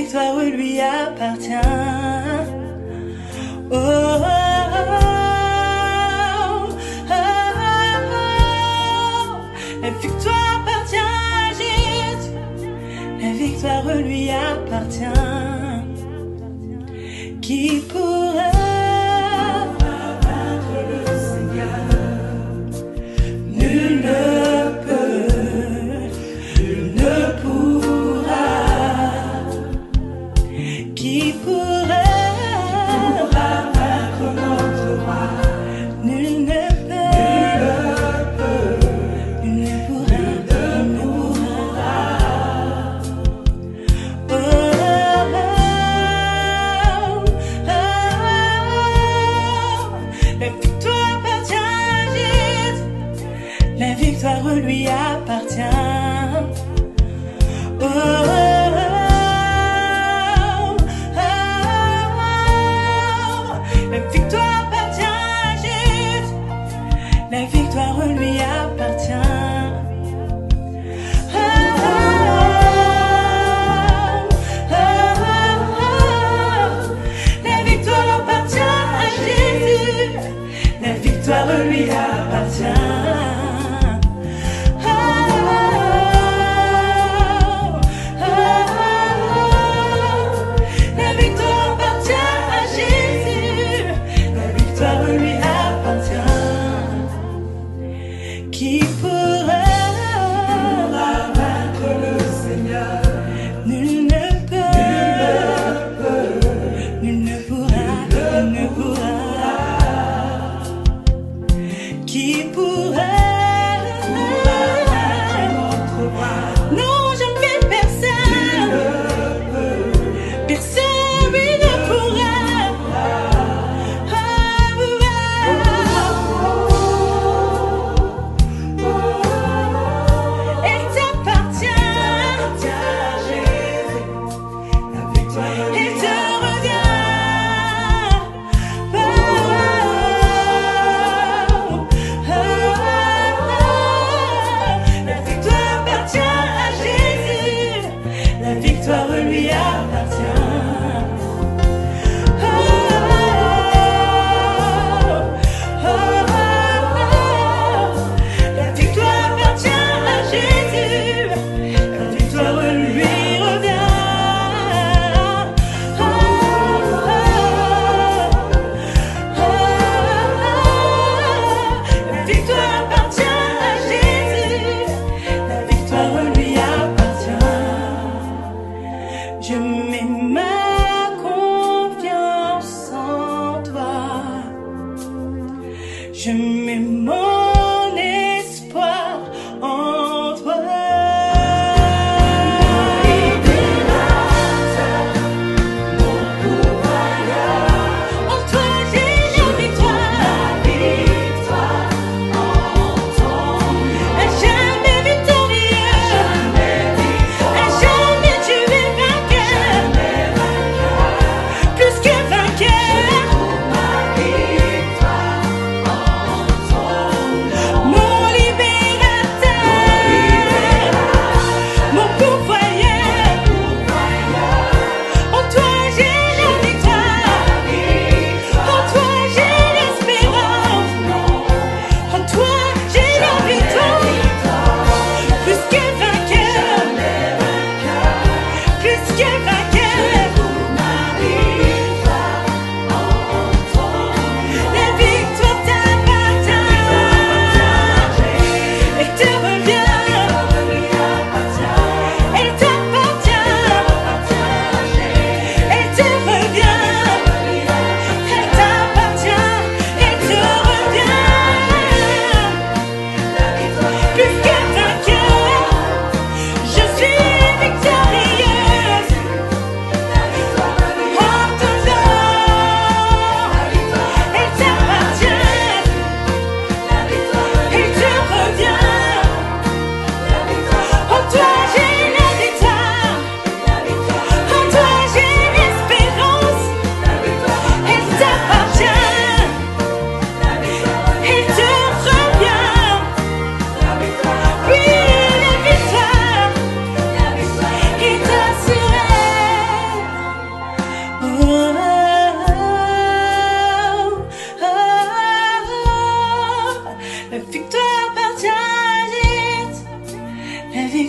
victoire lui appartient. Oh, oh, oh, oh. La victoire appartient à Jésus. La victoire lui appartient. Qui pourra vaincre le Seigneur? Nul ne peut, nul ne pourra. Qui pourra vaincre notre roi? Nul ne peut, nul ne pourra, nul ne pourra. Oh, oh, oh, oh.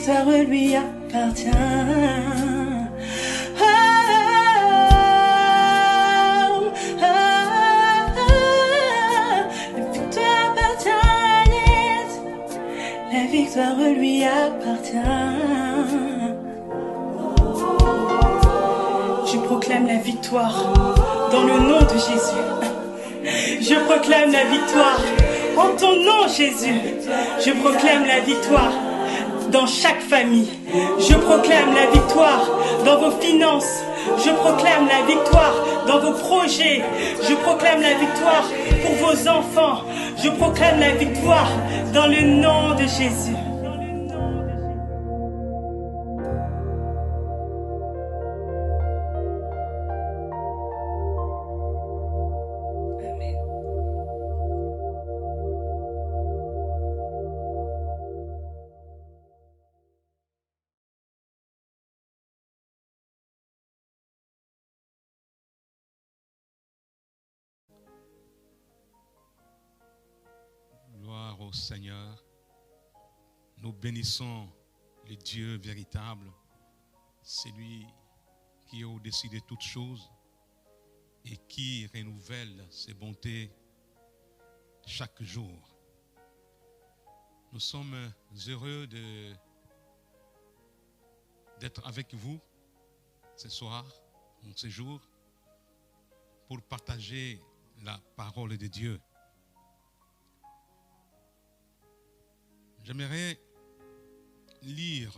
victoire lui appartient. La victoire lui appartient. Je proclame la victoire dans le nom de Jésus. Je proclame la victoire en ton nom, Jésus. Je proclame la victoire dans chaque famille. Je proclame la victoire dans vos finances. Je proclame la victoire dans vos projets. Je proclame la victoire pour vos enfants. Je proclame la victoire dans le nom de Jésus. Gloire au Seigneur. Nous bénissons le Dieu véritable, celui qui est au-dessus de toutes choses et qui renouvelle ses bontés chaque jour. Nous sommes heureux d'être avec vous ce soir, en ce jour, pour partager la parole de Dieu. J'aimerais lire,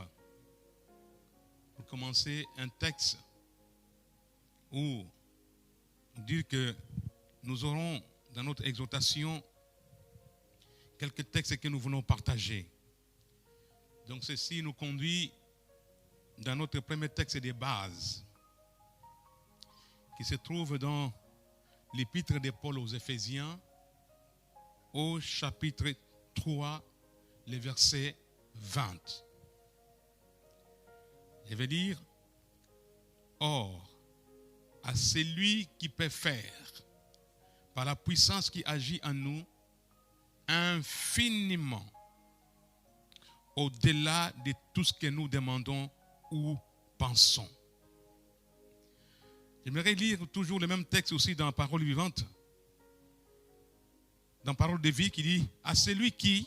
pour commencer, un texte où dire que nous aurons dans notre exhortation quelques textes que nous voulons partager. Donc ceci nous conduit dans notre premier texte des bases qui se trouve dans l'épître de Paul aux Éphésiens au chapitre 3, le verset 20. Je vais dire, or, à celui qui peut faire, par la puissance qui agit en nous, infiniment, au-delà de tout ce que nous demandons ou pensons. J'aimerais lire toujours le même texte aussi dans la parole vivante, dans la parole de vie qui dit, à celui qui,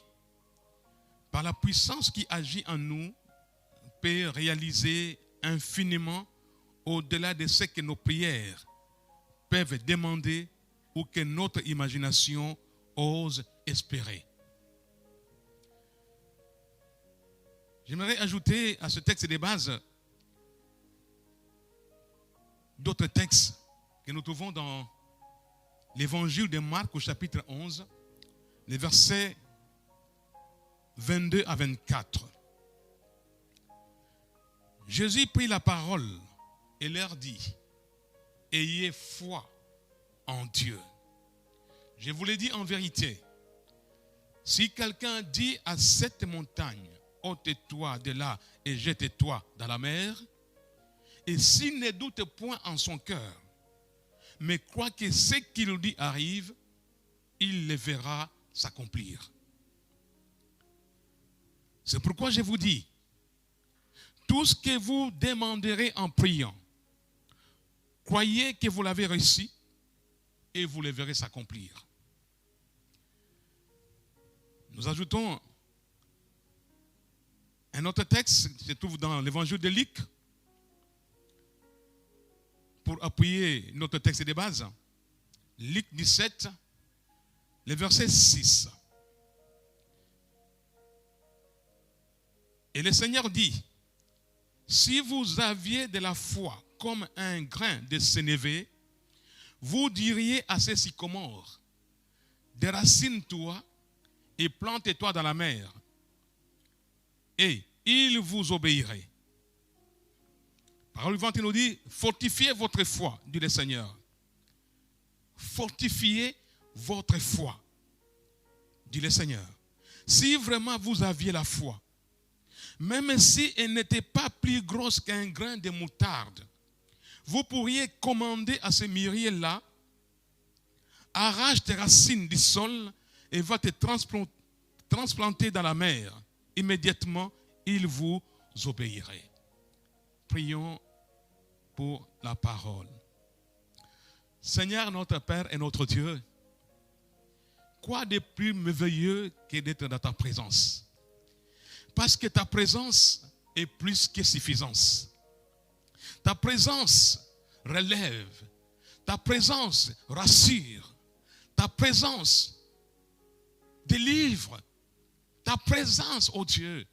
par la puissance qui agit en nous, peut réaliser infiniment au-delà de ce que nos prières peuvent demander ou que notre imagination ose espérer. J'aimerais ajouter à ce texte de base d'autres textes que nous trouvons dans l'évangile de Marc au chapitre 11, les versets 22 à 24. Jésus prit la parole et leur dit, ayez foi en Dieu. Je vous le dis en vérité, si quelqu'un dit à cette montagne, ôte-toi de là et jette-toi dans la mer, et s'il ne doute point en son cœur, mais croit que ce qu'il dit arrive, il le verra s'accomplir. C'est pourquoi je vous dis, tout ce que vous demanderez en priant, croyez que vous l'avez reçu et vous le verrez s'accomplir. Nous ajoutons un autre texte qui se trouve dans l'évangile de Luc pour appuyer notre texte de base. Luc 17, le verset 6. Et le Seigneur dit, si vous aviez de la foi comme un grain de sénévé, vous diriez à ces sycomores, déracine-toi et plante-toi dans la mer, et il vous obéirait. Parole vivante nous dit, fortifiez votre foi, dit le Seigneur. Fortifiez votre foi, dit le Seigneur. Si vraiment vous aviez la foi, même si elle n'était pas plus grosse qu'un grain de moutarde, vous pourriez commander à ce mûrier-là, arrache tes racines du sol et va te transplanter dans la mer. Immédiatement, il vous obéirez. Prions pour la parole. Seigneur notre Père et notre Dieu, quoi de plus merveilleux que d'être dans ta présence? Parce que ta présence est plus que suffisance. Ta présence relève. Ta présence rassure. Ta présence délivre. Ta présence, oh Dieu.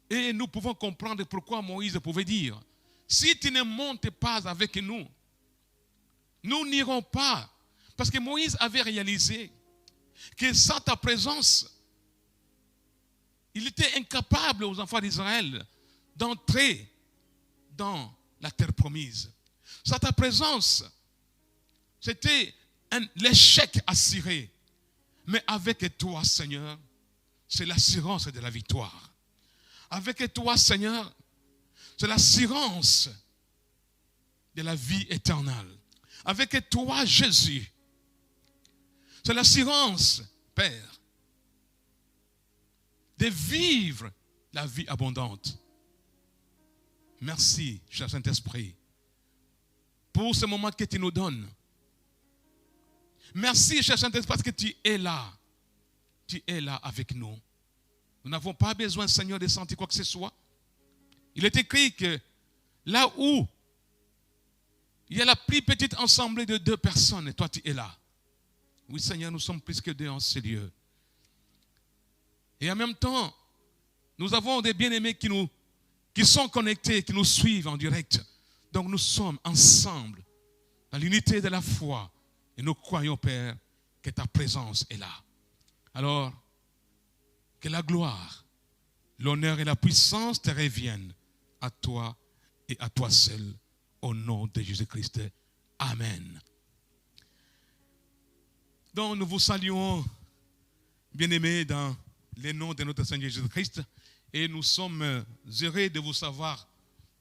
Et nous pouvons comprendre pourquoi Moïse pouvait dire, si tu ne montes pas avec nous, nous n'irons pas. Parce que Moïse avait réalisé que sans ta présence, il était incapable aux enfants d'Israël d'entrer dans la terre promise. Sans ta présence, c'était l'échec assuré. Mais avec toi, Seigneur, c'est l'assurance de la victoire. Avec toi, Seigneur, c'est l'assurance de la vie éternelle. Avec toi, Jésus, c'est l'assurance, Père, de vivre la vie abondante. Merci, cher Saint-Esprit, pour ce moment que tu nous donnes. Merci, cher Saint-Esprit, parce que tu es là. Tu es là avec nous. Nous n'avons pas besoin, Seigneur, de sentir quoi que ce soit. Il est écrit que là où il y a la plus petite assemblée de 2 personnes, et toi tu es là. Oui, Seigneur, nous sommes plus que 2 en ce lieu. Et en même temps, nous avons des bien-aimés qui sont connectés, qui nous suivent en direct. Donc nous sommes ensemble, dans l'unité de la foi. Et nous croyons, Père, que ta présence est là. Alors, que la gloire, l'honneur et la puissance te reviennent à toi et à toi seul, au nom de Jésus-Christ. Amen. Donc nous vous saluons, bien-aimés, dans le nom de notre Seigneur Jésus-Christ, et nous sommes heureux de vous savoir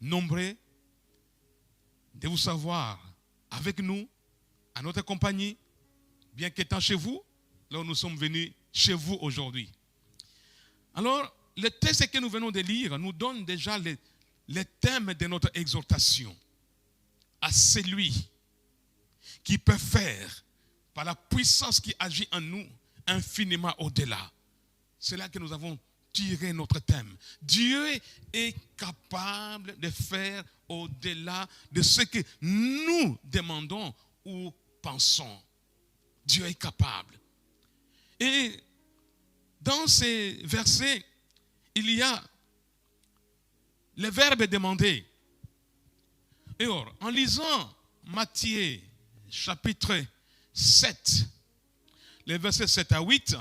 nombreux, de vous savoir avec nous, à notre compagnie, bien qu'étant chez vous, là où nous sommes venus chez vous aujourd'hui. Alors, le texte que nous venons de lire nous donne déjà les thèmes de notre exhortation à celui qui peut faire, par la puissance qui agit en nous, infiniment au-delà. C'est là que nous avons tiré notre thème. Dieu est capable de faire au-delà de ce que nous demandons ou pensons. Dieu est capable. Et dans ces versets, il y a le verbe demander. Et or, en lisant Matthieu chapitre 7, les versets 7 à 8,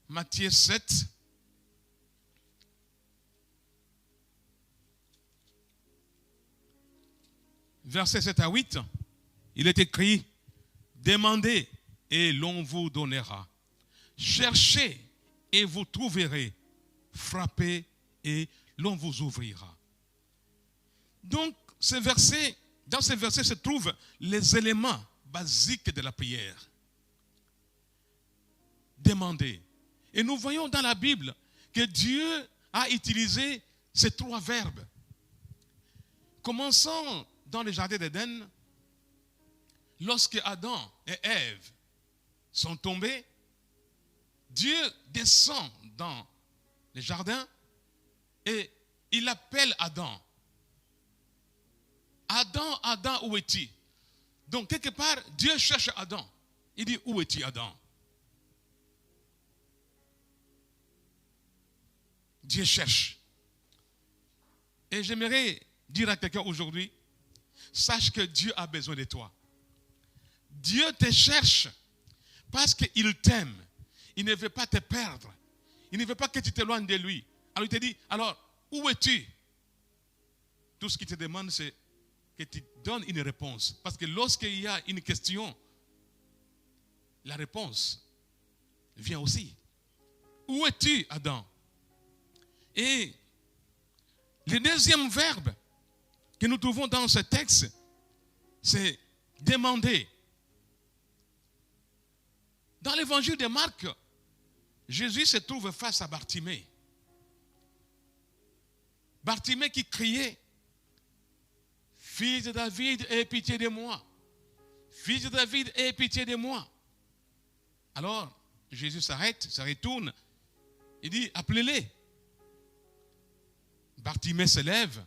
Matthieu 7, versets 7 à 8, il est écrit, demandez et l'on vous donnera. Cherchez et vous trouverez. Frappez et l'on vous ouvrira. Donc, dans ce verset se trouvent les éléments basiques de la prière. Demandez. Et nous voyons dans la Bible que Dieu a utilisé ces 3 verbes. Commençons dans le jardin d'Éden, lorsque Adam et Ève sont tombés, Dieu descend dans le jardin et il appelle Adam. Adam, Adam, où es-tu? Donc, quelque part, Dieu cherche Adam. Il dit, où es-tu, Adam? Dieu cherche. Et j'aimerais dire à quelqu'un aujourd'hui, sache que Dieu a besoin de toi. Dieu te cherche parce qu'il t'aime. Il ne veut pas te perdre. Il ne veut pas que tu t'éloignes de lui. Alors il te dit, alors, où es-tu? Tout ce qu'il te demande, c'est que tu donnes une réponse. Parce que lorsqu'il y a une question, la réponse vient aussi. Où es-tu, Adam? Et le deuxième verbe que nous trouvons dans ce texte, c'est demander. Dans l'évangile de Marc, Jésus se trouve face à Bartimée. Bartimée qui criait, fils de David, aie pitié de moi. Fils de David, aie pitié de moi. Alors, Jésus s'arrête, se retourne. Il dit, appelez-les. Bartimée se lève,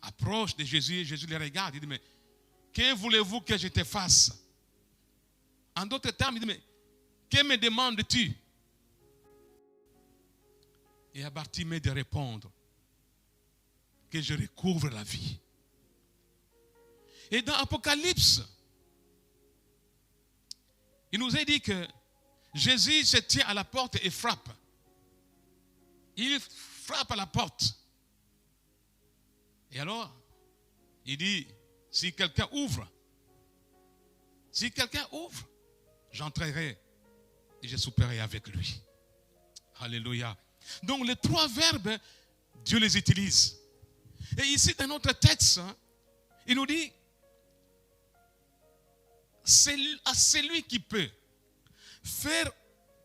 approche de Jésus, et Jésus les regarde. Il dit, mais que voulez-vous que je te fasse? En d'autres termes, il dit, mais que me demandes-tu? Et à Bartimée de répondre que je recouvre la vie. Et dans Apocalypse, il nous est dit que Jésus se tient à la porte et frappe. Il frappe à la porte. Et alors, il dit, si quelqu'un ouvre, j'entrerai et je souperai avec lui. Alléluia. Donc les trois verbes, Dieu les utilise. Et ici dans notre texte, il nous dit, c'est à celui qui peut faire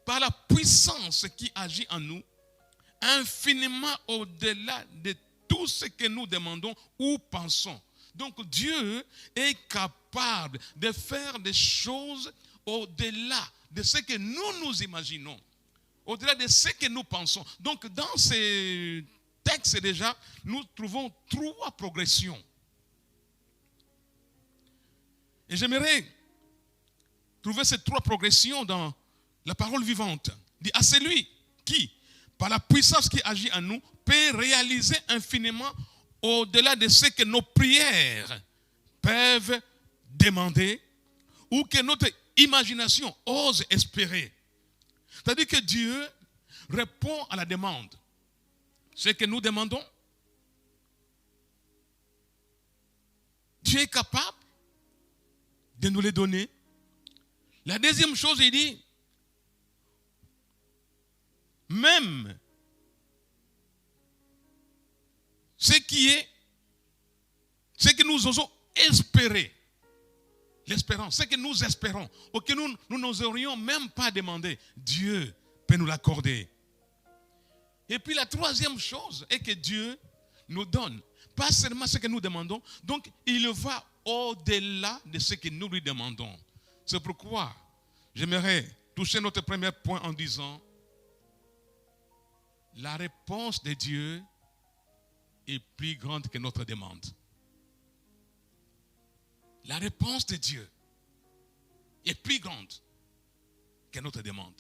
par la puissance qui agit en nous, infiniment au-delà de tout ce que nous demandons ou pensons. Donc Dieu est capable de faire des choses au-delà de ce que nous imaginons, au-delà de ce que nous pensons. Donc dans ces textes déjà, nous trouvons trois progressions. Et j'aimerais trouver ces trois progressions dans la parole vivante. Il dit, à celui qui, par la puissance qui agit en nous, peut réaliser infiniment au-delà de ce que nos prières peuvent demander ou que notre imagination ose espérer. C'est-à-dire que Dieu répond à la demande. Ce que nous demandons, Dieu est capable de nous les donner. La deuxième chose, il dit, même ce que nous osons espérer, l'espérance, ce que nous espérons, ou que nous n'oserions même pas demander, Dieu peut nous l'accorder. Et puis la troisième chose est que Dieu nous donne, pas seulement ce que nous demandons, donc il va au-delà de ce que nous lui demandons. C'est pourquoi j'aimerais toucher notre premier point en disant, la réponse de Dieu est plus grande que notre demande. La réponse de Dieu est plus grande que notre demande.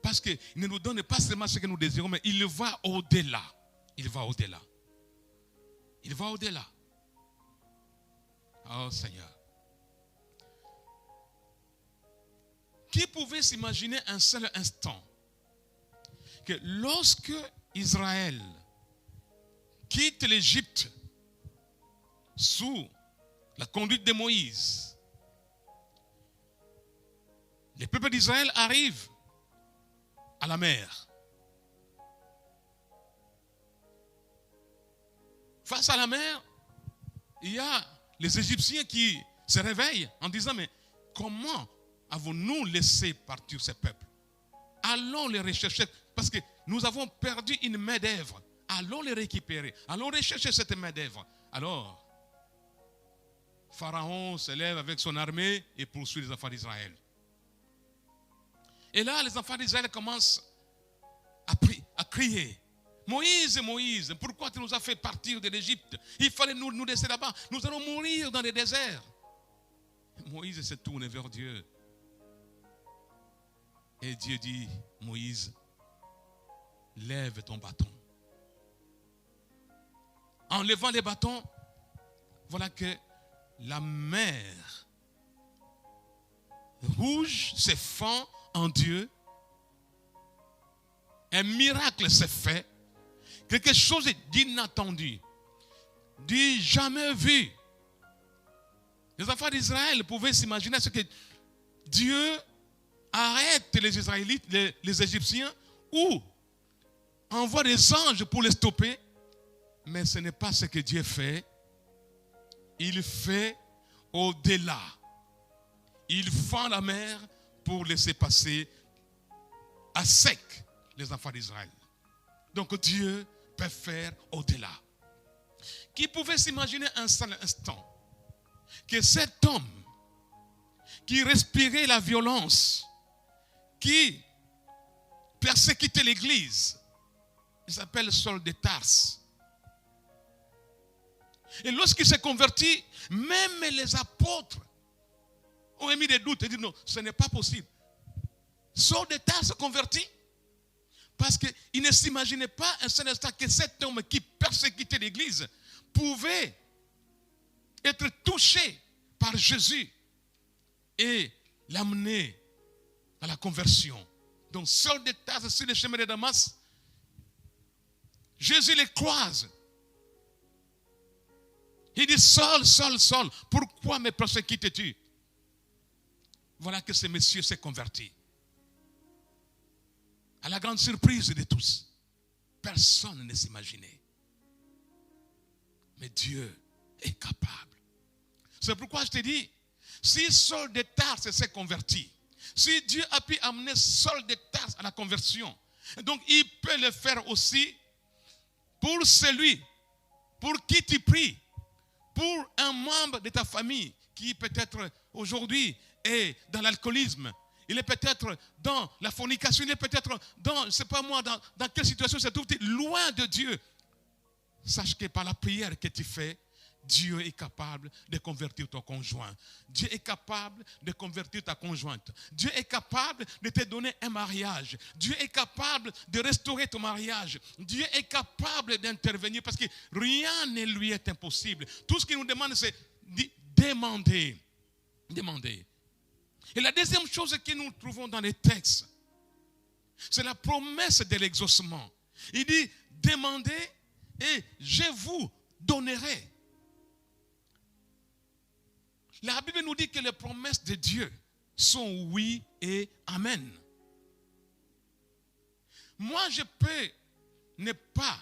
Parce qu'il ne nous donne pas seulement ce que nous désirons, mais il va au-delà. Il va au-delà. Il va au-delà. Oh Seigneur. Qui pouvait s'imaginer un seul instant que lorsque Israël quitte l'Égypte sous la conduite de Moïse, les peuples d'Israël arrivent à la mer. Face à la mer, il y a les Égyptiens qui se réveillent en disant, mais comment avons-nous laissé partir ces peuples? Allons les rechercher, parce que nous avons perdu une main d'œuvre. Allons les récupérer. Allons rechercher cette main d'œuvre. Alors, Pharaon se lève avec son armée et poursuit les enfants d'Israël. Et là, les enfants d'Israël commencent à crier. Moïse, Moïse, pourquoi tu nous as fait partir de l'Égypte? Il fallait nous laisser là-bas. Nous allons mourir dans les déserts. Moïse se tourne vers Dieu. Et Dieu dit, Moïse, lève ton bâton. En levant les bâtons, voilà que la mer rouge se fend en Dieu. Un miracle s'est fait. Quelque chose d'inattendu. Du jamais vu. Les enfants d'Israël pouvaient s'imaginer ce que Dieu arrête les Israélites, les Égyptiens, ou envoie des anges pour les stopper. Mais ce n'est pas ce que Dieu fait. Il fait au-delà. Il fend la mer pour laisser passer à sec les enfants d'Israël. Donc Dieu peut faire au-delà. Qui pouvait s'imaginer un seul instant que cet homme qui respirait la violence, qui persécutait l'Église, il s'appelle Saul de Tarse. Et lorsqu'il s'est converti, même les apôtres ont émis des doutes et dit non, ce n'est pas possible. Saul de Tarse se convertit parce qu'il ne s'imaginait pas un seul instant que cet homme qui persécutait l'Église pouvait être touché par Jésus et l'amener à la conversion. Donc Saul de Tarse sur le chemin de Damas, Jésus les croise. Il dit Saul, Saul, Saul, pourquoi me persécutes-tu? Voilà que ce monsieur s'est converti. À la grande surprise de tous, personne ne s'imaginait. Mais Dieu est capable. C'est pourquoi je te dis, si Saul de Tarse s'est converti, si Dieu a pu amener Saul de Tarse à la conversion, donc il peut le faire aussi pour celui pour qui tu pries, pour un membre de ta famille qui peut-être aujourd'hui est dans l'alcoolisme, il est peut-être dans la fornication, il est peut-être dans, je ne sais pas moi, dans quelle situation se trouve-t-il, loin de Dieu. Sache que par la prière que tu fais, Dieu est capable de convertir ton conjoint. Dieu est capable de convertir ta conjointe. Dieu est capable de te donner un mariage. Dieu est capable de restaurer ton mariage. Dieu est capable d'intervenir parce que rien ne lui est impossible. Tout ce qu'il nous demande, c'est de demander. Demander. Et la deuxième chose que nous trouvons dans les textes, c'est la promesse de l'exaucement. Il dit, demandez et je vous donnerai. La Bible nous dit que les promesses de Dieu sont oui et amen. Moi, je peux ne pas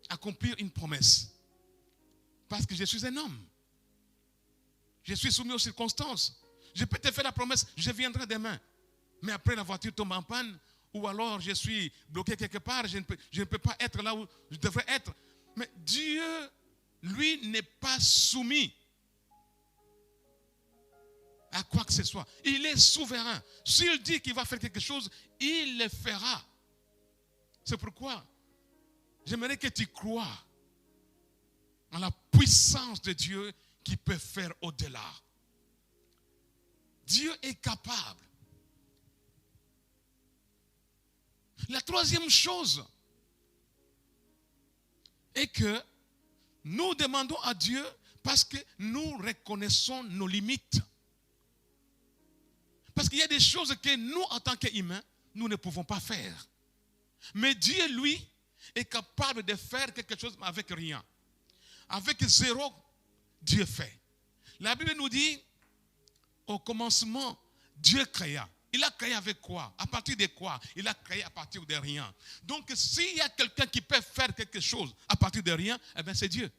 accomplir une promesse parce que je suis un homme. Je suis soumis aux circonstances. Je peux te faire la promesse, je viendrai demain. Mais après la voiture tombe en panne ou alors je suis bloqué quelque part, je ne peux pas être là où je devrais être. Mais Dieu, lui, n'est pas soumis à quoi que ce soit. Il est souverain. S'il dit qu'il va faire quelque chose, il le fera. C'est pourquoi j'aimerais que tu crois en la puissance de Dieu qui peut faire au-delà. Dieu est capable. La troisième chose est que nous demandons à Dieu parce que nous reconnaissons nos limites. Parce qu'il y a des choses que nous, en tant qu'humains, nous ne pouvons pas faire. Mais Dieu, lui, est capable de faire quelque chose avec rien. Avec zéro, Dieu fait. La Bible nous dit, au commencement, Dieu créa. Il a créé avec quoi? À partir de quoi? Il a créé à partir de rien. Donc, s'il y a quelqu'un qui peut faire quelque chose à partir de rien, eh bien, c'est Dieu.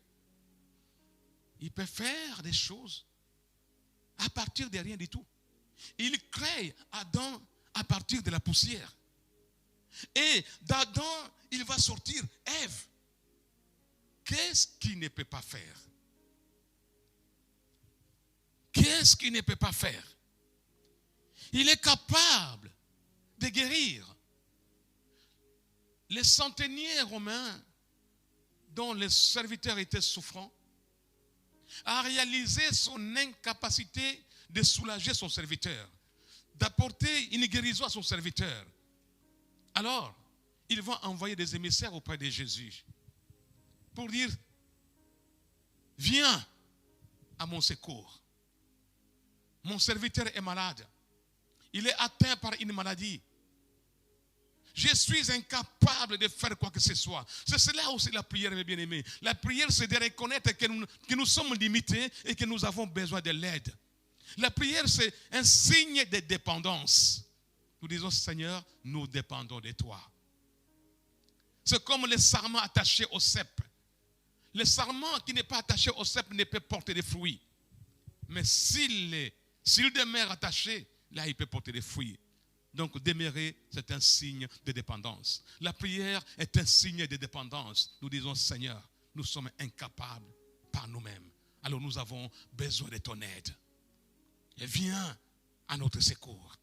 Il peut faire des choses à partir de rien du tout. Il crée Adam à partir de la poussière. Et d'Adam, il va sortir Ève. Qu'est-ce qu'il ne peut pas faire? Qu'est-ce qu'il ne peut pas faire? Il est capable de guérir. Les centeniers romains, dont les serviteurs étaient souffrants, a réalisé son incapacité de soulager son serviteur, d'apporter une guérison à son serviteur. Alors, ils vont envoyer des émissaires auprès de Jésus pour dire, viens à mon secours. Mon serviteur est malade. Il est atteint par une maladie. Je suis incapable de faire quoi que ce soit. C'est cela aussi la prière, mes bien-aimés. La prière, c'est de reconnaître que nous sommes limités et que nous avons besoin de l'aide. La prière, c'est un signe de dépendance. Nous disons, Seigneur, nous dépendons de toi. C'est comme le sarment attaché au cep. Le sarment qui n'est pas attaché au cep ne peut porter des fruits. Mais s'il demeure attaché, là, il peut porter des fruits. Donc demeurer, c'est un signe de dépendance. La prière est un signe de dépendance. Nous disons, Seigneur, nous sommes incapables par nous-mêmes. Alors nous avons besoin de ton aide. Et viens à notre secours.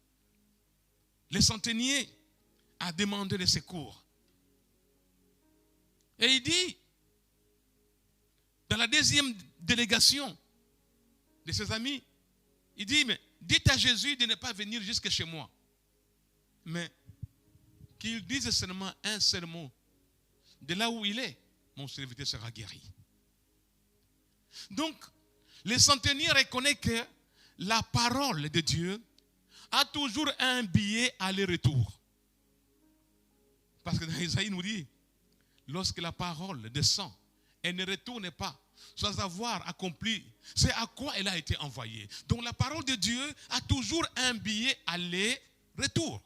Le centenier a demandé le secours. Et il dit, dans la deuxième délégation de ses amis, il dit, mais dites à Jésus de ne pas venir jusque chez moi. Mais qu'il dise seulement un seul mot. De là où il est, mon serviteur sera guéri. Donc, le centenier reconnaît que la parole de Dieu a toujours un billet aller-retour. Parce que dans Isaïe nous dit, lorsque la parole descend, elle ne retourne pas sans avoir accompli c'est à quoi elle a été envoyée. Donc la parole de Dieu a toujours un billet aller-retour.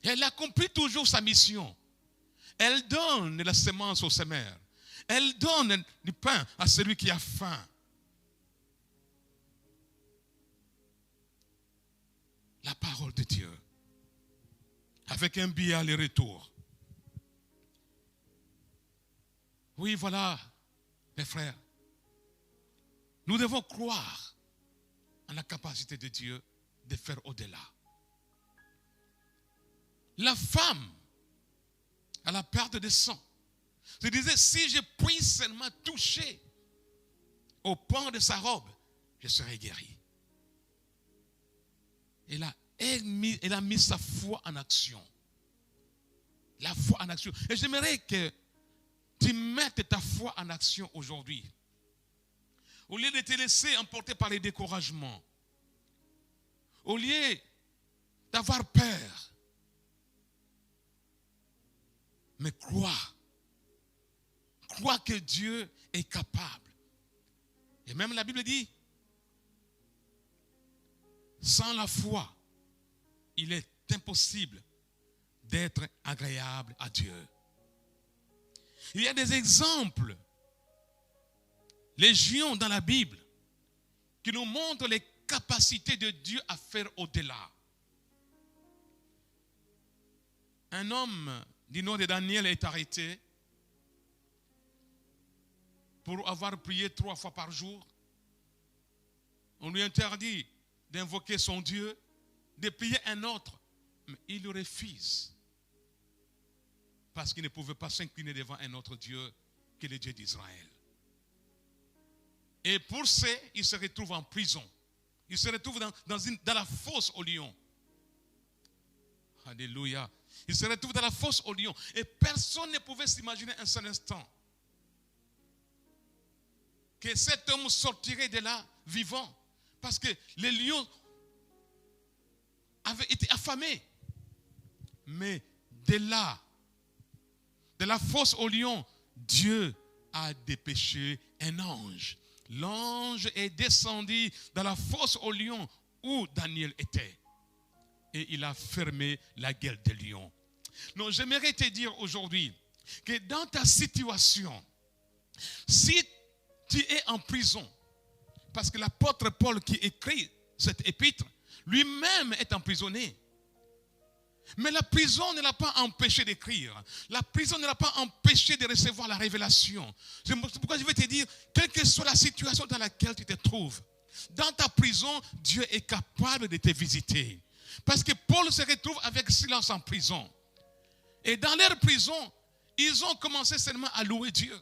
Elle accomplit toujours sa mission. Elle donne la semence au semeur. Elle donne du pain à celui qui a faim. La parole de Dieu, avec un billet aller-retour. Oui, voilà, mes frères. Nous devons croire en la capacité de Dieu de faire au-delà. La femme, à la perte de sang, se disait, si je puis seulement toucher au pan de sa robe, je serai guéri. Elle a mis sa foi en action. La foi en action. Et j'aimerais que tu mettes ta foi en action aujourd'hui. Au lieu de te laisser emporter par les découragements, au lieu d'avoir peur, mais crois que Dieu est capable. Et même la Bible dit, sans la foi, il est impossible d'être agréable à Dieu. Il y a des exemples légion dans la Bible qui nous montrent les capacités de Dieu à faire au-delà. Un homme du nom de Daniel est arrêté pour avoir prié 3 fois par jour. On lui interdit d'invoquer son Dieu, de prier un autre, mais il le refuse parce qu'il ne pouvait pas s'incliner devant un autre Dieu que le Dieu d'Israël. Et pour ça, il se retrouve en prison. Il se retrouve dans la fosse au lion. Alléluia. Il se retrouve dans la fosse au lion. Et personne ne pouvait s'imaginer un seul instant que cet homme sortirait de là vivant. Parce que les lions avaient été affamés. Mais de là, de la fosse au lion, Dieu a dépêché un ange. L'ange est descendu dans la fosse au lion où Daniel était. Et il a fermé la gueule des lions. Donc j'aimerais te dire aujourd'hui que dans ta situation, si tu es en prison, parce que l'apôtre Paul qui écrit cette épître, lui-même est emprisonné. Mais la prison ne l'a pas empêché d'écrire. La prison ne l'a pas empêché de recevoir la révélation. C'est pourquoi je vais te dire, quelle que soit la situation dans laquelle tu te trouves, dans ta prison, Dieu est capable de te visiter. Parce que Paul se retrouve avec Silas en prison. Et dans leur prison, ils ont commencé seulement à louer Dieu.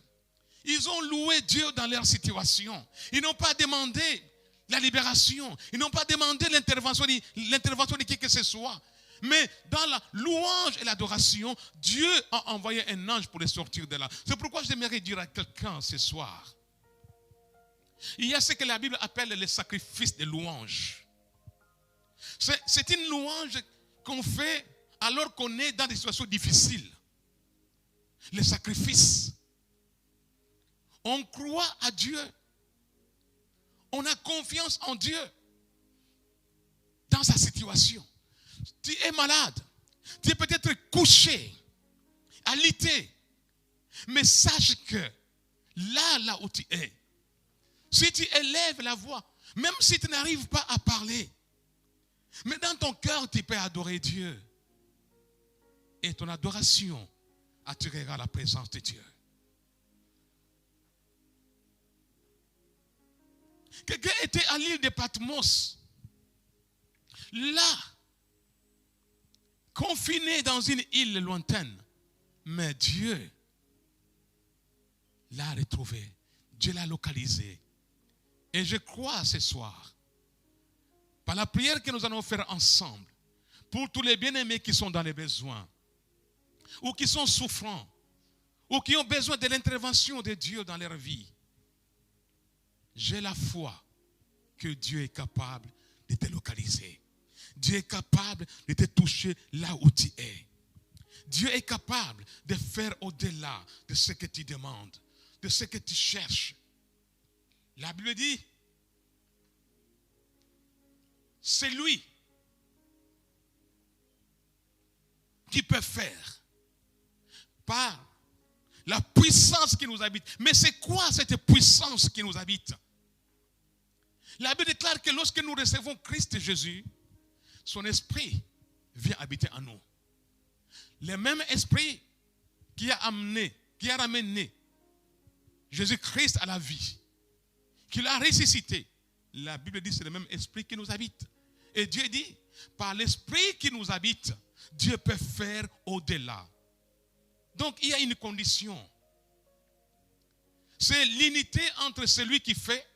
Ils ont loué Dieu dans leur situation. Ils n'ont pas demandé la libération. Ils n'ont pas demandé l'intervention de qui que ce soit. Mais dans la louange et l'adoration, Dieu a envoyé un ange pour les sortir de là. C'est pourquoi j'aimerais dire à quelqu'un ce soir. Il y a ce que la Bible appelle le sacrifice de louange. C'est une louange qu'on fait alors qu'on est dans des situations difficiles. Le sacrifice. On croit à Dieu. On a confiance en Dieu dans sa situation. Tu es malade. Tu es peut-être couché, alité. Mais sache que là où tu es, si tu élèves la voix, même si tu n'arrives pas à parler, Mais dans ton cœur, tu peux adorer Dieu. Et ton adoration attirera la présence de Dieu. Quelqu'un était à l'île de Patmos. Là, confiné dans une île lointaine. Mais Dieu l'a retrouvé. Dieu l'a localisé. Et je crois ce soir, par la prière que nous allons faire ensemble, pour tous les bien-aimés qui sont dans les besoins, ou qui sont souffrants, ou qui ont besoin de l'intervention de Dieu dans leur vie, j'ai la foi que Dieu est capable de te localiser. Dieu est capable de te toucher là où tu es. Dieu est capable de faire au-delà de ce que tu demandes, de ce que tu cherches. La Bible dit, c'est lui qui peut faire par la puissance qui nous habite. Mais c'est quoi cette puissance qui nous habite? La Bible déclare que lorsque nous recevons Christ Jésus, son esprit vient habiter en nous. Le même esprit qui a ramené Jésus-Christ à la vie, qui l'a ressuscité. La Bible dit que c'est le même esprit qui nous habite. Et Dieu dit, par l'esprit qui nous habite, Dieu peut faire au-delà. Donc il y a une condition. C'est l'unité entre celui qui fait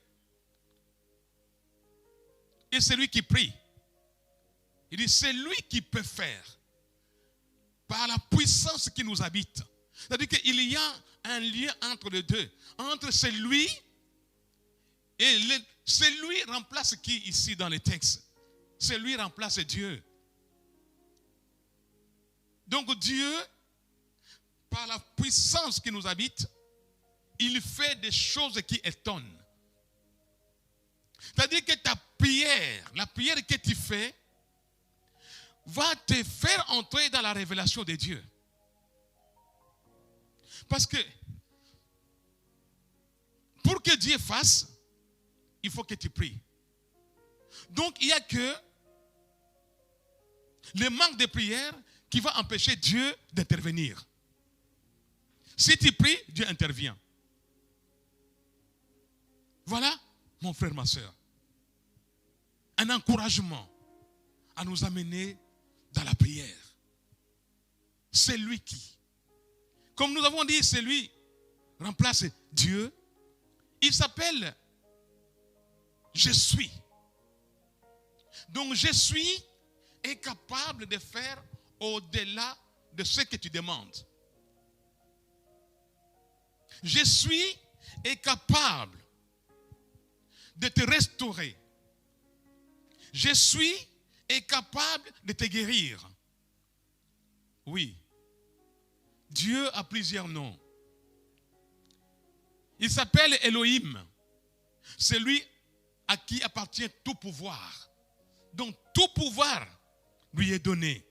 et celui qui prie. Il dit, c'est lui qui peut faire par la puissance qui nous habite. C'est-à-dire qu'il y a un lien entre les deux. Entre celui et celui remplace qui ici dans les textes? Celui remplace Dieu. Donc Dieu, par la puissance qui nous habite, il fait des choses qui étonnent. C'est-à-dire que ta prière, la prière que tu fais, va te faire entrer dans la révélation de Dieu. Parce que pour que Dieu fasse, il faut que tu pries. Donc il n'y a que le manque de prière qui va empêcher Dieu d'intervenir. Si tu pries, Dieu intervient. Voilà, mon frère, ma soeur, un encouragement à nous amener dans la prière. C'est lui qui, comme nous avons dit, c'est lui remplace Dieu. Il s'appelle Je suis. Donc je suis est capable de faire au-delà de ce que tu demandes. Je suis est capable de te restaurer. Je suis est capable de te guérir. Oui. Dieu a plusieurs noms. Il s'appelle Elohim. C'est lui à qui appartient tout pouvoir. Donc tout pouvoir lui est donné.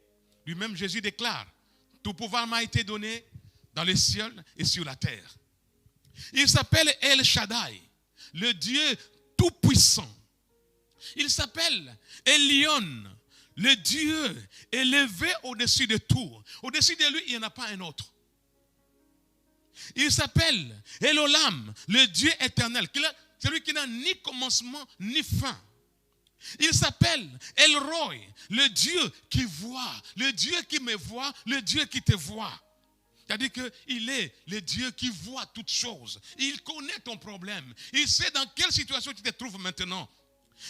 Lui-même Jésus déclare, tout pouvoir m'a été donné dans les cieux et sur la terre. Il s'appelle El Shaddai, le Dieu tout-puissant. Il s'appelle Elion, le Dieu élevé au-dessus de tout. Au-dessus de lui, il n'y en a pas un autre. Il s'appelle Elolam, le Dieu éternel, celui qui n'a ni commencement ni fin. Il s'appelle El Roi, le Dieu qui voit, le Dieu qui me voit, le Dieu qui te voit. C'est-à-dire qu'il est le Dieu qui voit toutes choses. Il connaît ton problème. Il sait dans quelle situation tu te trouves maintenant.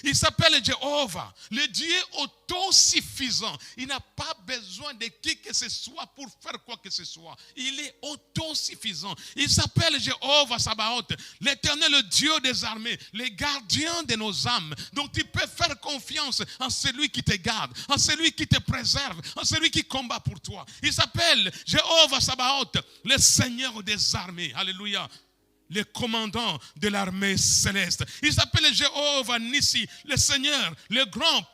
Il s'appelle Jéhovah, le Dieu autosuffisant. Il n'a pas besoin de qui que ce soit pour faire quoi que ce soit. Il est autosuffisant. Il s'appelle Jéhovah Sabaoth, l'Éternel Dieu des armées, le gardien de nos âmes. Donc tu peux faire confiance en celui qui te garde, en celui qui te préserve, en celui qui combat pour toi. Il s'appelle Jéhovah Sabaoth, le Seigneur des armées. Alléluia. Le commandant de l'armée céleste. Il s'appelle Jéhovah Nissi, le Seigneur, le grand.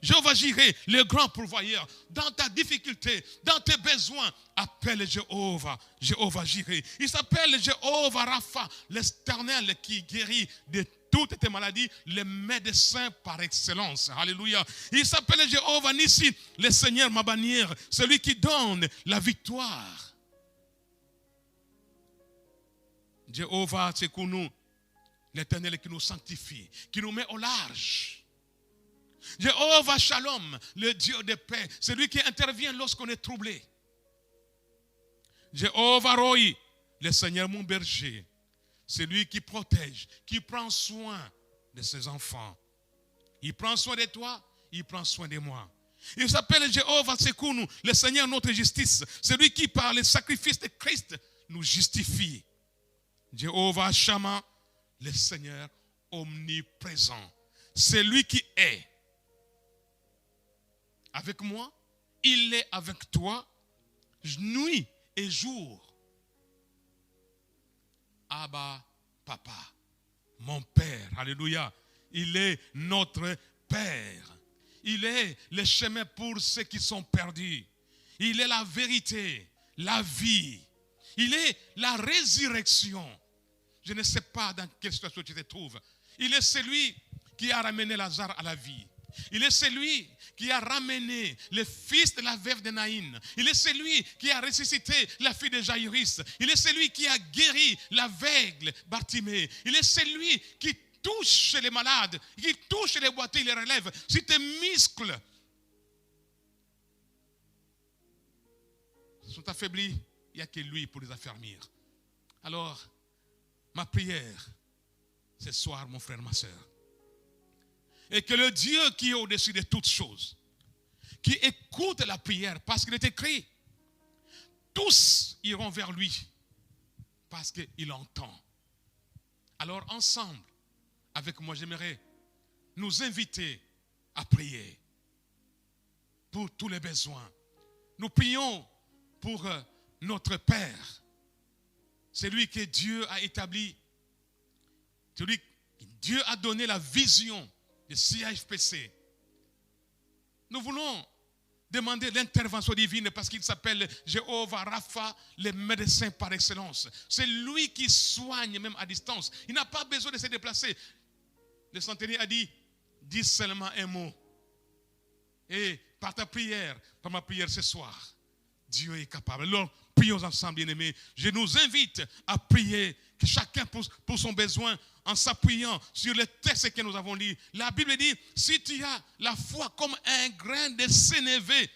Jéhovah Jireh, le grand pourvoyeur. Dans ta difficulté, dans tes besoins, appelle Jéhovah, Jéhovah Jireh. Il s'appelle Jéhovah Rapha, l'Éternel qui guérit de toutes tes maladies, le médecin par excellence. Alléluia. Il s'appelle Jéhovah Nissi, le Seigneur ma bannière, celui qui donne la victoire. Jéhovah, c'est pour nous, l'Éternel qui nous sanctifie, qui nous met au large. Jéhovah Shalom, le Dieu de paix, c'est lui qui intervient lorsqu'on est troublé. Jéhovah Roi, le Seigneur mon berger, c'est lui qui protège, qui prend soin de ses enfants. Il prend soin de toi, il prend soin de moi. Il s'appelle Jéhovah Sekounou, le Seigneur notre justice, c'est lui qui par le sacrifice de Christ nous justifie. Jéhovah Shammah, le Seigneur omniprésent, c'est lui qui est avec moi, il est avec toi, nuit et jour. Abba, Papa, mon Père, alléluia, il est notre Père. Il est le chemin pour ceux qui sont perdus. Il est la vérité, la vie. Il est la résurrection. Je ne sais pas dans quelle situation tu te trouves. Il est celui qui a ramené Lazare à la vie. Il est celui qui a ramené le fils de la veuve de Naïn. Il est celui qui a ressuscité la fille de Jaïrus. Il est celui qui a guéri l'aveugle Bartimée. Il est celui qui touche les malades, qui touche les boiteux, il les relève. Si tes muscles sont affaiblis, il n'y a que lui pour les affermir. Alors, ma prière, ce soir, mon frère, ma soeur, et que le Dieu qui est au-dessus de toutes choses, qui écoute la prière, parce qu'il est écrit, tous iront vers lui, parce qu'il entend. Alors ensemble, avec moi, j'aimerais nous inviter à prier pour tous les besoins. Nous prions pour notre Père, celui que Dieu a établi, celui que Dieu a donné la vision de CHPC. Nous voulons demander l'intervention divine parce qu'il s'appelle Jéhovah Rapha, le médecin par excellence. C'est lui qui soigne même à distance. Il n'a pas besoin de se déplacer. Le centenier a dit, dis seulement un mot. Et par ta prière, par ma prière ce soir, Dieu est capable. Alors, prions ensemble, bien-aimés. Je nous invite à prier, que chacun pour son besoin, en s'appuyant sur le texte que nous avons lu. La Bible dit, si tu as la foi comme un grain de sénévé,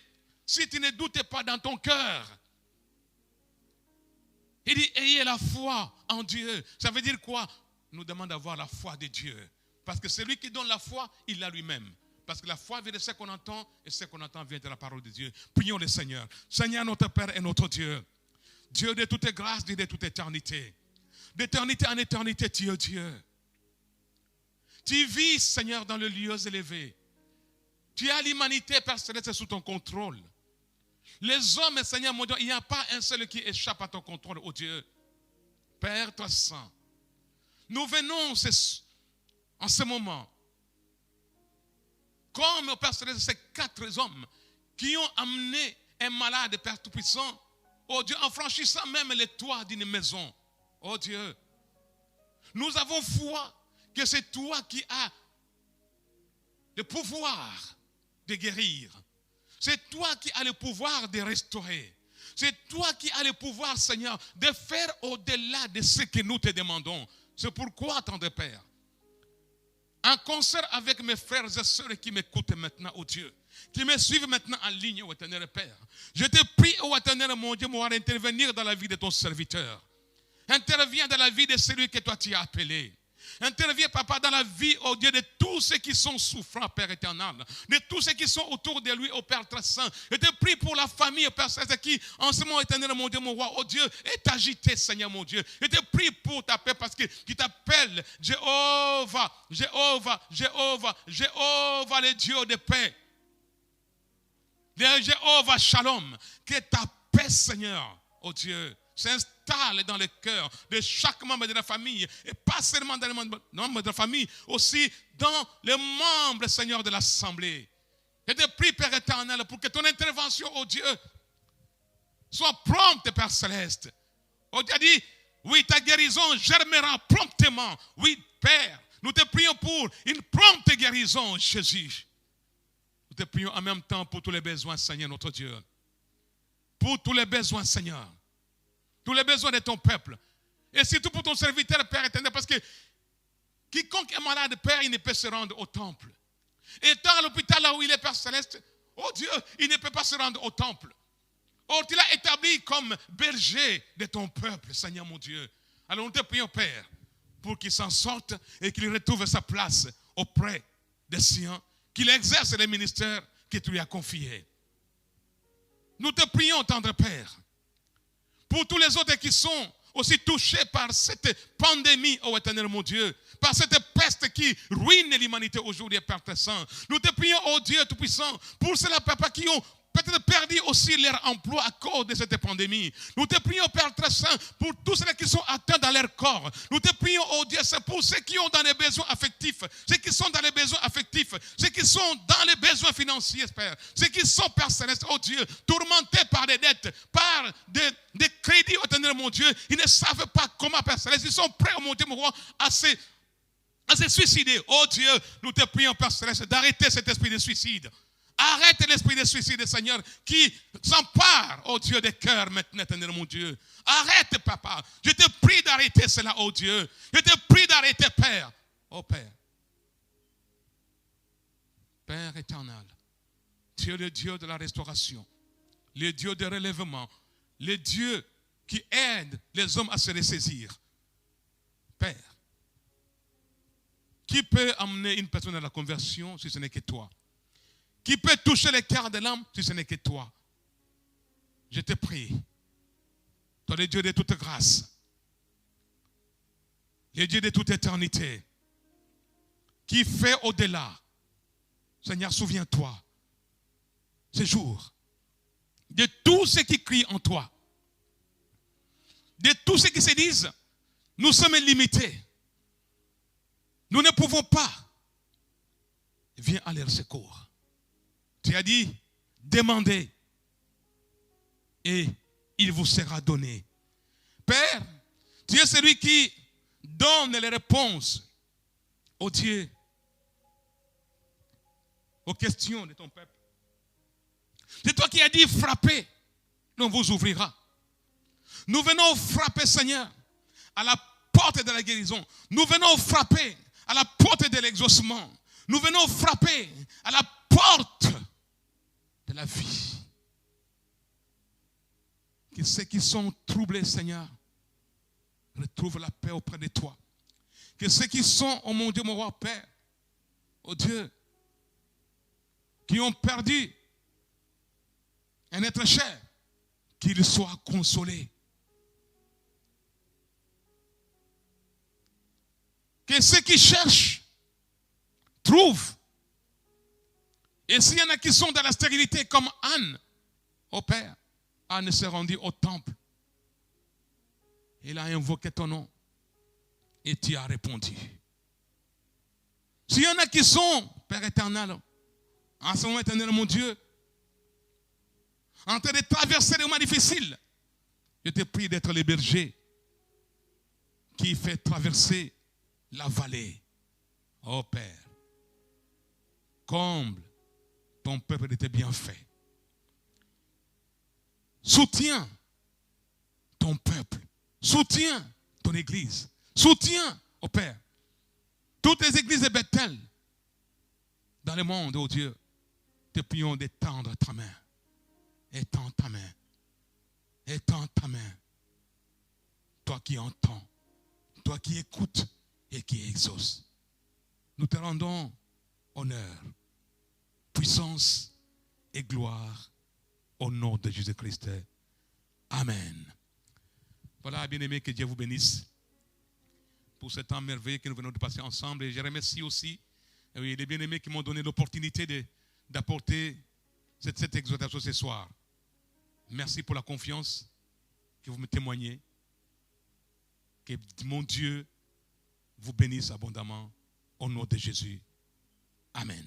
si tu ne doutes pas dans ton cœur, il dit, ayez la foi en Dieu. Ça veut dire quoi? Nous demande d'avoir la foi de Dieu. Parce que celui qui donne la foi, il l'a lui-même. Parce que la foi vient de ce qu'on entend, et ce qu'on entend vient de la parole de Dieu. Prions le Seigneur. Seigneur, notre Père et notre Dieu. Dieu de toute grâce, Dieu de toute éternité. D'éternité en éternité, tu es Dieu. Tu vis, Seigneur, dans les lieux élevés. Tu as l'humanité, Père Céleste, sous ton contrôle. Les hommes, Seigneur, mon Dieu, il n'y a pas un seul qui échappe à ton contrôle, oh Dieu. Père, toi saint, nous venons en ce moment, comme, Père Céleste, ces 4 hommes qui ont amené un malade, Père Tout-Puissant, oh Dieu, en franchissant même les toits d'une maison. Oh Dieu, nous avons foi que c'est toi qui as le pouvoir de guérir. C'est toi qui as le pouvoir de restaurer. C'est toi qui as le pouvoir, Seigneur, de faire au-delà de ce que nous te demandons. C'est pourquoi, tendre Père, en concert avec mes frères et sœurs qui m'écoutent maintenant, oh Dieu, qui me suivent maintenant en ligne, oh éternel Père, je te prie, oh éternel mon Dieu, pour intervenir dans la vie de ton serviteur. Interviens dans la vie de celui que toi tu as appelé. Interviens, Papa, dans la vie, oh Dieu, de tous ceux qui sont souffrants, Père éternel. De tous ceux qui sont autour de lui, oh Père très saint. Je te prie pour la famille, Père Céleste, qui, en ce moment, éternel, mon Dieu, mon roi, oh Dieu, est agité, Seigneur, mon Dieu. Je te prie pour ta paix, parce qu'il t'appelle Jéhovah, Jéhovah, Jéhovah, Jéhovah, le Dieu de paix. Le Jéhovah Shalom. Que ta paix, Seigneur, oh Dieu, s'installe dans le cœur de chaque membre de la famille, et pas seulement dans les membres de la famille, aussi dans les membres, Seigneur, de l'Assemblée. Je te prie, Père éternel, pour que ton intervention, oh Dieu, soit prompte, Père Céleste. Oh Dieu a dit, oui, ta guérison germera promptement. Oui, Père, Nous te prions pour une prompte guérison, Jésus. Nous te prions en même temps pour tous les besoins, Seigneur, notre Dieu. Pour tous les besoins, Seigneur. Tous les besoins de ton peuple. Et surtout pour ton serviteur, Père éternel, parce que quiconque est malade, Père, il ne peut se rendre au temple. Étant à l'hôpital là où il est, Père Céleste, oh Dieu, il ne peut pas se rendre au temple. Or, tu l'as établi comme berger de ton peuple, Seigneur mon Dieu. Alors nous te prions, Père, pour qu'il s'en sorte et qu'il retrouve sa place auprès des siens, qu'il exerce les ministères que tu lui as confiés. Nous te prions, tendre Père, pour tous les autres qui sont aussi touchés par cette pandémie, oh éternel mon Dieu, par cette peste qui ruine l'humanité aujourd'hui, Père très saint. Nous te prions, oh Dieu Tout-Puissant, pour ceux-là, papa, qui ont peut-être perdu aussi leur emploi à cause de cette pandémie. Nous te prions, Père très saint, pour tous ceux qui sont atteints dans leur corps. Nous te prions, oh Dieu, c'est pour ceux qui ont dans les besoins affectifs, ceux qui sont dans les besoins affectifs, ceux qui sont dans les besoins financiers, Père, ceux qui sont, Père Céleste, oh Dieu, tourmentés par des dettes, par des crédits, oh éternel mon Dieu, ils ne savent pas comment, Père Céleste, ils sont prêts, oh mon Dieu, mon roi, à se suicider. Oh Dieu, nous te prions, Père Céleste, d'arrêter cet esprit de suicide. Arrête l'esprit de suicide, Seigneur, qui s'empare, oh Dieu, des cœurs maintenant, éternel mon Dieu. Arrête, papa. Je te prie d'arrêter cela, oh Dieu. Je te prie d'arrêter, Père. Oh Père. Père éternel, tu es le Dieu de la restauration, le Dieu de relèvement, le Dieu qui aide les hommes à se ressaisir. Père, qui peut amener une personne à la conversion si ce n'est que toi? Qui peut toucher les cœurs de l'âme si ce n'est que toi? Je te prie, toi le Dieu de toute grâce, le Dieu de toute éternité, qui fait au-delà. Seigneur, souviens-toi, ce jour, de tous ceux qui crient en toi, de tous ceux qui se disent, nous sommes limités, nous ne pouvons pas. Viens à leur secours. Tu as dit, demandez et il vous sera donné. Père, tu es celui qui donne les réponses aux dieux, aux questions de ton peuple. C'est toi qui as dit, frappez, on vous ouvrira. Nous venons frapper, Seigneur, à la porte de la guérison. Nous venons frapper à la porte de l'exaucement. Nous venons frapper à la porte de la vie. Que ceux qui sont troublés, Seigneur, retrouvent la paix auprès de toi. Que ceux qui sont, oh mon Dieu, mon roi Père, oh Dieu, qui ont perdu un être cher, qu'ils soient consolés. Que ceux qui cherchent trouvent. Et s'il y en a qui sont dans la stérilité comme Anne, oh Père, Anne s'est rendue au temple. Il a invoqué ton nom et tu as répondu. S'il y en a qui sont, Père éternel, en ce moment éternel, mon Dieu, en train de traverser des moments difficiles, je te prie d'être le berger qui fait traverser la vallée. Oh Père, comble ton peuple de tes bienfaits. Soutiens ton peuple. Soutiens ton église. Soutiens, oh Père, toutes les églises de Bethel dans le monde, oh Dieu. Te prions d'étendre ta main. Étends ta main. Étends ta main. Toi qui entends, toi qui écoutes et qui exauces. Nous te rendons honneur, puissance et gloire au nom de Jésus-Christ. Amen. Voilà, bien-aimés, que Dieu vous bénisse pour ce temps merveilleux que nous venons de passer ensemble. Et je remercie aussi les bien-aimés qui m'ont donné l'opportunité d'apporter cette exhortation ce soir. Merci pour la confiance que vous me témoignez. Que mon Dieu vous bénisse abondamment au nom de Jésus. Amen.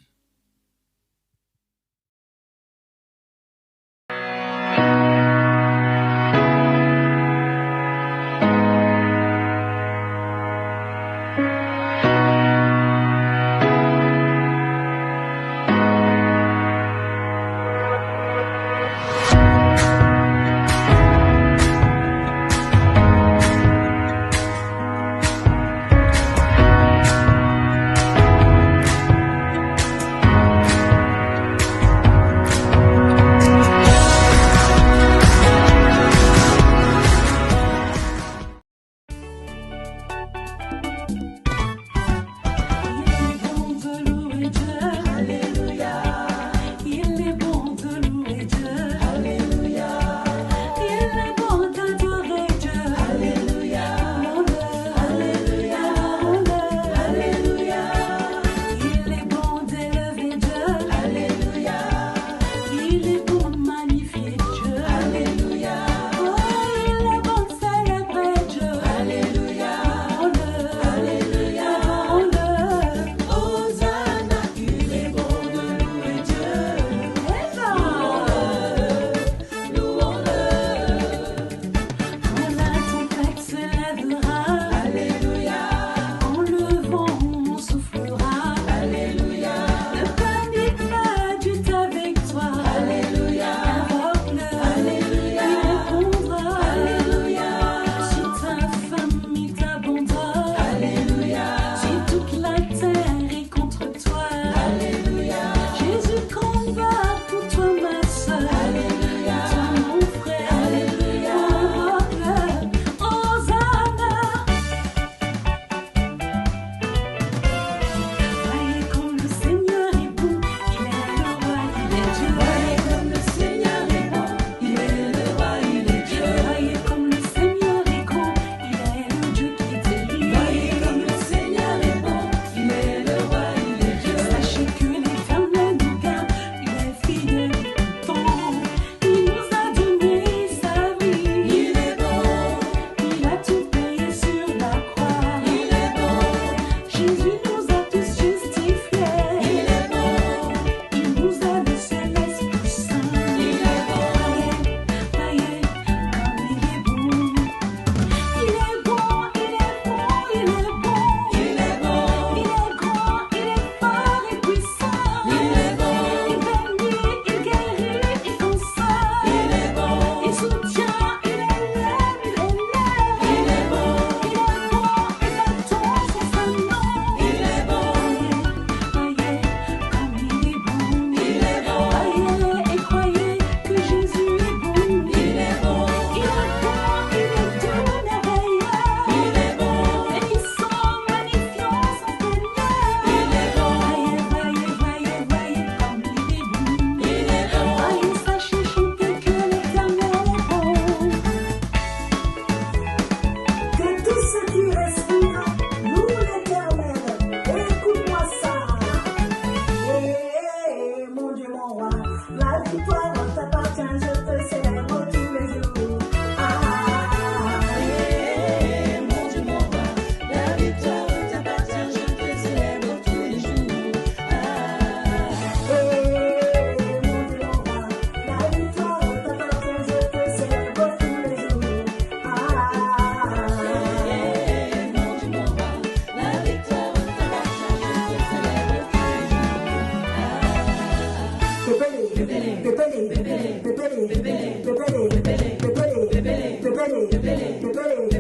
Tebele,